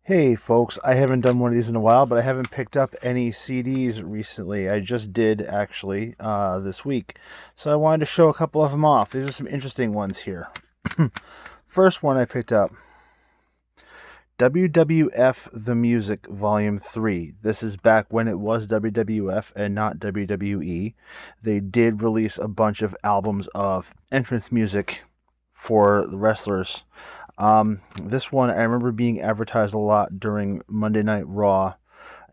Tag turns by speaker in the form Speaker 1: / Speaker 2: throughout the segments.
Speaker 1: Hey folks, I haven't done one of these in a while, but I haven't picked up any CDs recently. I just did actually this week. So I wanted to show a couple of them off. These are some interesting ones here. First one I picked up, WWF The Music Volume 3. This is back when it was WWF and not WWE. They did release a bunch of albums of entrance music for the wrestlers. This one I remember being advertised a lot during Monday Night Raw,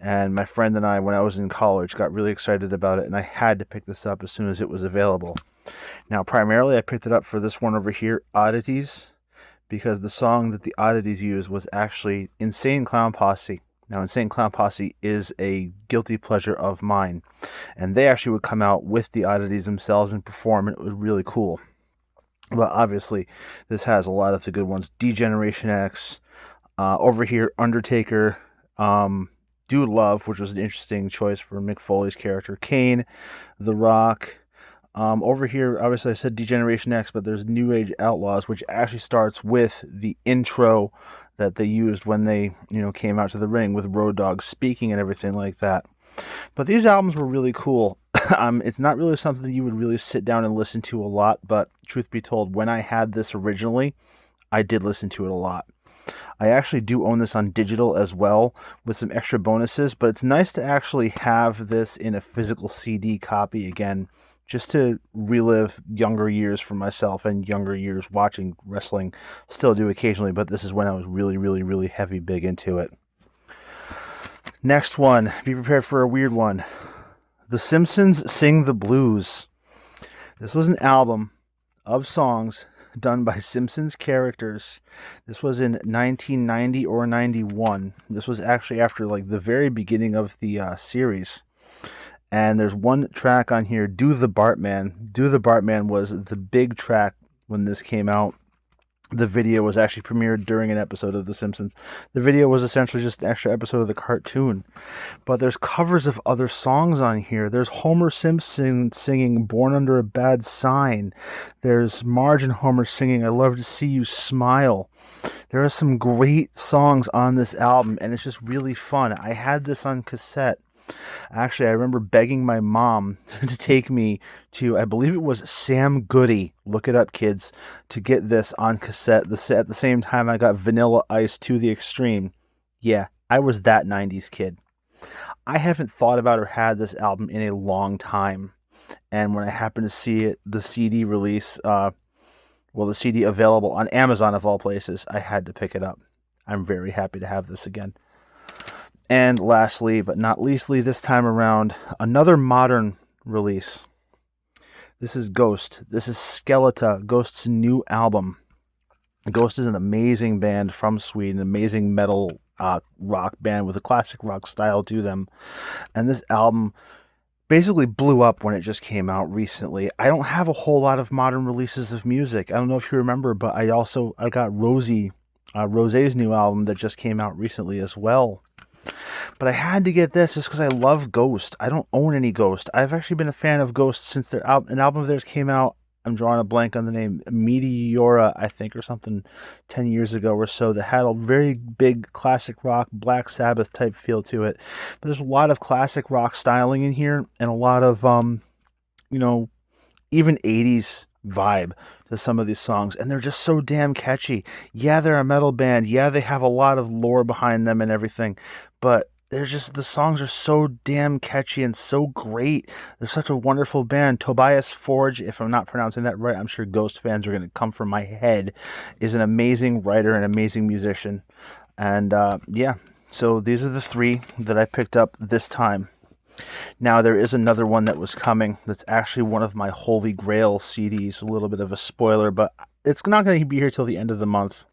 Speaker 1: and my friend and I, when I was in college, got really excited about it, and I had to pick this up as soon as it was available. Now, primarily, I picked it up for this one over here, Oddities, because the song that the Oddities used was actually Insane Clown Posse. Now, Insane Clown Posse is a guilty pleasure of mine, and they actually would come out with the Oddities themselves and perform, and it was really cool. But obviously, this has a lot of the good ones. D-Generation X, over here, Undertaker, Dude Love, which was an interesting choice for Mick Foley's character, Kane, The Rock. Over here, obviously, I said D-Generation X, but there's New Age Outlaws, which actually starts with the intro that they used when they, came out to the ring with Road Dogg speaking and everything like that. But these albums were really cool. It's not really something you would really sit down and listen to a lot, but truth be told, when I had this originally, I did listen to it a lot. I actually do own this on digital as well with some extra bonuses, but it's nice to actually have this in a physical CD copy again, just to relive younger years for myself and younger years watching wrestling. Still do occasionally, but this is when I was really, really, really heavy big into it. Next one, be prepared for a weird one. The Simpsons Sing the Blues. This was an album of songs done by Simpsons characters. This was in 1990 or 91. This was actually after the very beginning of the series. And there's one track on here, Do the Bartman. Do the Bartman was the big track when this came out. The video was actually premiered during an episode of The Simpsons. The video was essentially just an extra episode of the cartoon. But there's covers of other songs on here. There's Homer Simpson singing Born Under a Bad Sign. There's Marge and Homer singing I Love to See You Smile. There are some great songs on this album, and it's just really fun. I had this on cassette. Actually, I remember begging my mom to take me to, I believe it was Sam Goody, look it up kids, to get this on cassette. At the same time I got Vanilla Ice to the extreme. Yeah, I was that 90s kid. I haven't thought about or had this album in a long time. And when I happened to see it, the CD release, the CD available on Amazon of all places, I had to pick it up. I'm very happy to have this again. And lastly, but not leastly, this time around, another modern release. This is Ghost. This is Skeleta, Ghost's new album. Ghost is an amazing band from Sweden, an amazing metal rock band with a classic rock style to them. And this album basically blew up when it just came out recently. I don't have a whole lot of modern releases of music. I don't know if you remember, but I got Rosé's new album that just came out recently as well. But I had to get this just because I love Ghost. I don't own any Ghost. I've actually been a fan of Ghost since an album of theirs came out. I'm drawing a blank on the name, Meteora, I think, or something, 10 years ago or so, that had a very big classic rock, Black Sabbath type feel to it. But there's a lot of classic rock styling in here, and a lot of, even 80s vibe to some of these songs, and they're just so damn catchy. Yeah, they're a metal band. Yeah, they have a lot of lore behind them and everything, but the songs are so damn catchy and so great. They're such a wonderful band. Tobias Forge, if I'm not pronouncing that right, I'm sure Ghost fans are going to come for my head, is an amazing writer and amazing musician. And so these are the three that I picked up this time. Now, there is another one that was coming that's actually one of my Holy Grail CDs. A little bit of a spoiler, but it's not going to be here till the end of the month.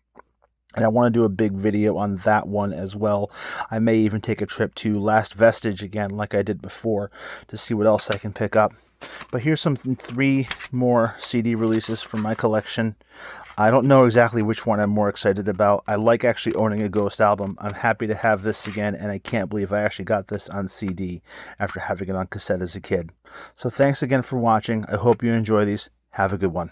Speaker 1: And I want to do a big video on that one as well. I may even take a trip to Last Vestige again, like I did before, to see what else I can pick up. But here's some 3 more CD releases from my collection. I don't know exactly which one I'm more excited about. I like actually owning a Ghost album. I'm happy to have this again, and I can't believe I actually got this on CD after having it on cassette as a kid. So thanks again for watching. I hope you enjoy these. Have a good one.